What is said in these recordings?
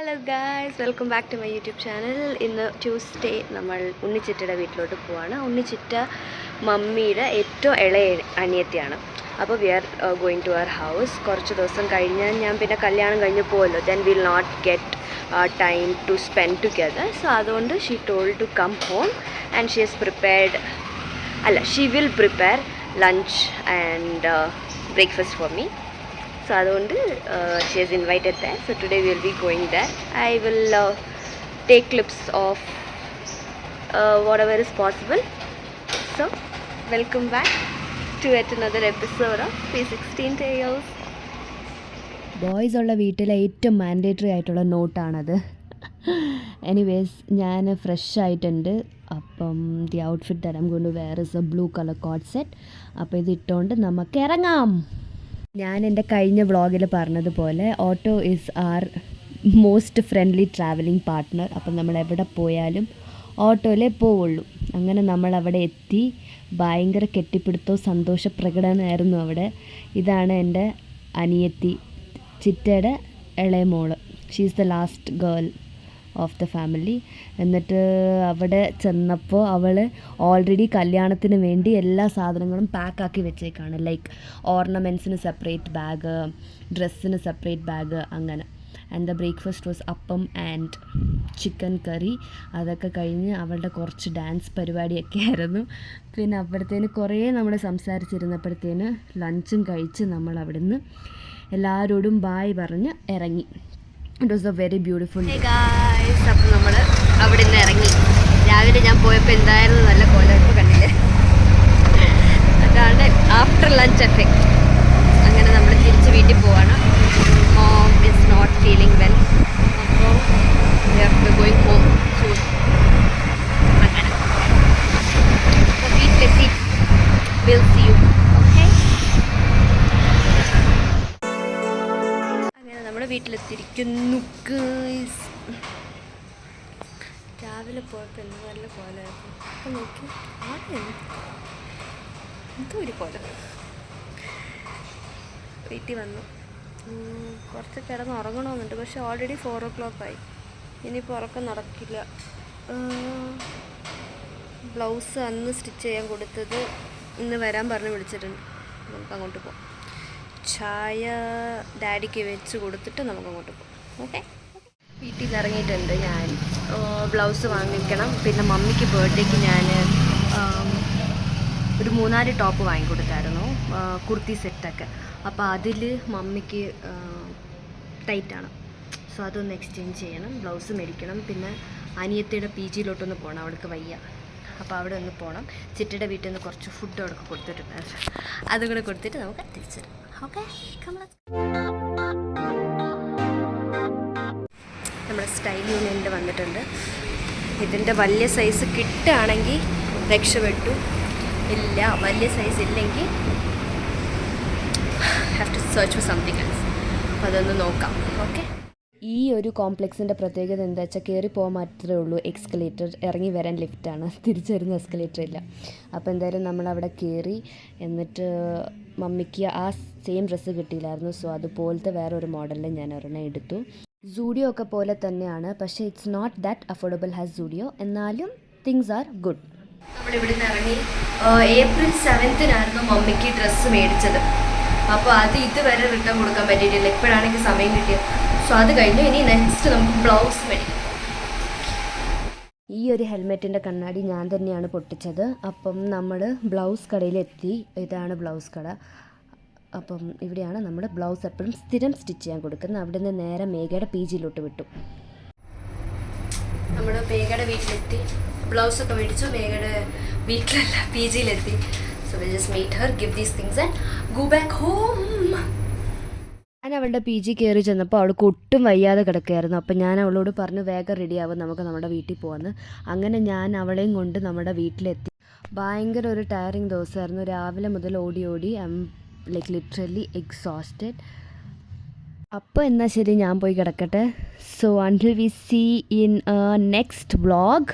Hello guys, welcome back to my YouTube channel. ഇന്ന് Tuesday നമ്മൾ ഉണ്ണിച്ചിറ്റയുടെ വീട്ടിലോട്ട് പോവാണ്. ഉണ്ണിച്ചിറ്റ മമ്മിയുടെ ഏറ്റവും ഇളയ അനിയത്തിയാണ്. അപ്പോൾ വി ആർ ഗോയിങ് ടു അവർ ഹൗസ്. കുറച്ച് ദിവസം കഴിഞ്ഞാൽ ഞാൻ പിന്നെ കല്യാണം കഴിഞ്ഞ് പോകുമല്ലോ, then will not get time to spend together. So അതുകൊണ്ട് she told to come home and she has prepared she will prepare lunch and breakfast for me. So അതുകൊണ്ട് she has invited there. So today we will be going there. I will take clips of whatever is possible. So welcome back to yet another episode of P16 Tales. Boys ഉള്ള വീട്ടിലെ ഏറ്റവും mandatory ആയിട്ടുള്ള നോട്ടാണത്. Anyways ഞാൻ fresh ആയിട്ടുണ്ട്. അപ്പം the outfit that I am going to wear is a blue colour coat set. അപ്പോൾ ഇത് ഇട്ടുകൊണ്ട് നമുക്ക് ഇറങ്ങാം. ഞാൻ എൻ്റെ കഴിഞ്ഞ വ്ളോഗിൽ പറഞ്ഞതുപോലെ auto is are most friendly travelling partner. അപ്പം നമ്മൾ എവിടെ പോയാലും ഓട്ടോയിലേ പോവുള്ളൂ. അങ്ങനെ നമ്മളവിടെ എത്തി. ഭയങ്കര കെട്ടിപ്പിടുത്തവും സന്തോഷ പ്രകടനമായിരുന്നു അവിടെ. ഇതാണ് എൻ്റെ അനിയത്തി, ചിറ്റയുടെ ഇളയ മോള്. She is the last girl of the family. എന്നിട്ട് അവിടെ ചെന്നപ്പോൾ അവൾ ഓൾറെഡി കല്യാണത്തിന് വേണ്ടി എല്ലാ സാധനങ്ങളും പാക്കാക്കി വെച്ചേക്കാണ്. ലൈക്ക് ഓർണമെൻറ്റ്സിന് സെപ്പറേറ്റ് ബാഗ്, ഡ്രസ്സിന് സെപ്പറേറ്റ് ബാഗ്, അങ്ങനെ. ആൻഡ് ദ ബ്രേക്ക്ഫാസ്റ്റ് വാസ് അപ്പം ആൻഡ് ചിക്കൻ കറി. അതൊക്കെ കഴിഞ്ഞ് അവളുടെ കുറച്ച് ഡാൻസ് പരിപാടിയൊക്കെ ആയിരുന്നു. പിന്നെ അപ്പോഴത്തേന് കുറേ നമ്മൾ സംസാരിച്ചിരുന്നപ്പോഴത്തേന് ലഞ്ചും കഴിച്ച് നമ്മൾ അവിടുന്ന് എല്ലാവരോടും ബായ് പറഞ്ഞ് ഇറങ്ങി. It was A very beautiful day. Guys, അപ്പോൾ നമ്മൾ അവിടെ നിന്ന് ഇറങ്ങി. രാവിലെ ഞാൻ പോയപ്പോൾ എന്തായിരുന്നു നല്ല കോലം കണ്ടില്ലേ? അതാണ് ആഫ്റ്റർ ലഞ്ച് എഫക്റ്റ്. അങ്ങനെ നമ്മൾ തിരിച്ച് വീട്ടിൽ പോവാണ്. Mom is not feeling well, അപ്പോൾ we have to going home soon. അങ്ങനെ വീട്ടിലെത്തി. Will see you. വീട്ടിലെത്തിയിരിക്കുന്നു. രാവിലെ പോയപ്പോൾ എന്ത് നല്ല കോലമായിരുന്നു. അപ്പം നോക്കി എന്തോ ഒരു കോലം. വീട്ടിൽ വന്നു. കുറച്ച് കിടന്ന് ഉറങ്ങണമെന്നുണ്ട്, പക്ഷെ ഓൾറെഡി 4 o'clock ആയി. ഇനിയിപ്പോൾ ഉറക്കം നടക്കില്ല. ബ്ലൗസ് അന്ന് സ്റ്റിച്ച് ചെയ്യാൻ കൊടുത്തത് ഇന്ന് വരാൻ പറഞ്ഞ് വിളിച്ചിട്ടുണ്ട്. നമുക്ക് അങ്ങോട്ട് പോകാം. ചായ ഡാഡിക്ക് വെച്ച് കൊടുത്തിട്ട് നമുക്ക് അങ്ങോട്ട് പോകും. ഓക്കെ, വീട്ടിൽ നിന്ന് ഇറങ്ങിയിട്ടുണ്ട് ഞാൻ. ബ്ലൗസ് വാങ്ങിക്കണം. പിന്നെ മമ്മിക്ക് ബർത്ത്ഡേക്ക് ഞാൻ ഒരു 3-4 ടോപ്പ് വാങ്ങിക്കൊടുത്തായിരുന്നു, കുർത്തി സെറ്റൊക്കെ. അപ്പോൾ അതിൽ മമ്മിക്ക് ടൈറ്റാണ്. സോ അതൊന്ന് എക്സ്ചേഞ്ച് ചെയ്യണം, ബ്ലൗസ് മേടിക്കണം. പിന്നെ അനിയത്തിയുടെ PG പോകണം, അവൾക്ക് വയ്യ. അപ്പോൾ അവിടെ ഒന്ന് പോകണം. ചിറ്റയുടെ വീട്ടിൽ നിന്ന് കുറച്ച് ഫുഡ് അവിടെ കൊടുത്തിട്ടുണ്ടായിരുന്നു. അതും കൂടെ കൊടുത്തിട്ട് നമുക്ക് തിരിച്ചിടാം. ഓക്കെ, നമ്മുടെ സ്റ്റൈൽ യൂണിയനിൽ വന്നിട്ടുണ്ട്. ഇതിൻ്റെ വലിയ സൈസ് കിട്ടുകയാണെങ്കിൽ രക്ഷപ്പെട്ടു. ഇല്ല, വലിയ സൈസ് ഇല്ലെങ്കിൽ have to search for something else. അപ്പോൾ അതൊന്ന് നോക്കാം. ഓക്കെ, ഈ ഒരു കോംപ്ലക്സിൻ്റെ പ്രത്യേകത എന്താ വെച്ചാൽ കയറി പോകാൻ മാത്രമേ ഉള്ളൂ എക്സ്കലേറ്റർ. ഇറങ്ങി വരാൻ ലിഫ്റ്റാണ്, തിരിച്ചു വരുന്ന എസ്കലേറ്റർ ഇല്ല. അപ്പോൾ എന്തായാലും നമ്മളവിടെ കയറി. എന്നിട്ട് മമ്മിക്ക് ആ സെയിം ഡ്രസ്സ് കിട്ടിയില്ലായിരുന്നു. സോ അതുപോലത്തെ വേറെ ഒരു മോഡലിൽ ഞാൻ ഒരെണ്ണം എടുത്തു. സൂഡിയോ ഒക്കെ പോലെ തന്നെയാണ്, പക്ഷേ it's not that affordable has Zudio. എന്നാലും തിങ്സ് ആർ ഗുഡ്. നമ്മളിവിടെ നിന്ന് ഇറങ്ങി. April 7th മമ്മിക്ക് ഡ്രസ്സ് മേടിച്ചത്. അപ്പോൾ അത് ഇതുവരെ റിട്ടേൺ കൊടുക്കാൻ പറ്റിയിട്ടില്ല. ഇപ്പോഴാണെങ്കിൽ സമയം കിട്ടിയത്. സോ അത് കഴിഞ്ഞു. ഇനി നെക്സ്റ്റ് നമുക്ക് ബ്ലൗസ് മേടിക്കാം. ഈ ഒരു ഹെൽമെറ്റിൻ്റെ കണ്ണാടി ഞാൻ തന്നെയാണ് പൊട്ടിച്ചത്. അപ്പം നമ്മൾ ബ്ലൗസ് കടയിലെത്തി. ഇതാണ് ബ്ലൗസ് കട. അപ്പം ഇവിടെയാണ് നമ്മൾ ബ്ലൗസ് എപ്പോഴും സ്ഥിരം സ്റ്റിച്ച് ചെയ്യാൻ കൊടുക്കുന്നത്. അവിടെ നിന്ന് നേരെ മേഘയുടെ PG വിട്ടു. നമ്മൾ മേഘയുടെ വീട്ടിലെത്തി. ബ്ലൗസൊക്കെ മേടിച്ചു. മേഘയുടെ വീട്ടിലല്ല, PG so will just meet her, give these things and go back home. ഞാൻ അവളുടെ PG കയറി ചെന്നപ്പോൾ അവൾക്ക് ഒട്ടും വയ്യാതെ കിടക്കുകയായിരുന്നു. അപ്പം ഞാൻ അവളോട് പറഞ്ഞു വേഗം റെഡിയാവും, നമുക്ക് നമ്മുടെ വീട്ടിൽ പോകാമെന്ന്. അങ്ങനെ ഞാൻ അവളെയും കൊണ്ട് നമ്മുടെ വീട്ടിലെത്തി. ഭയങ്കര ഒരു ടയറിങ് ദിവസമായിരുന്നു. രാവിലെ മുതൽ ഓടി I'm like literally exhausted. അപ്പോൾ എന്നാൽ ശരി, ഞാൻ പോയി കിടക്കട്ടെ. So until we see in next vlog,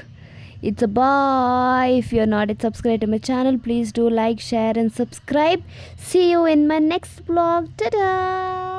it's a bye. If you're not yet subscribed to my channel, please do like, share and subscribe. See you in my next vlog. Ta-da!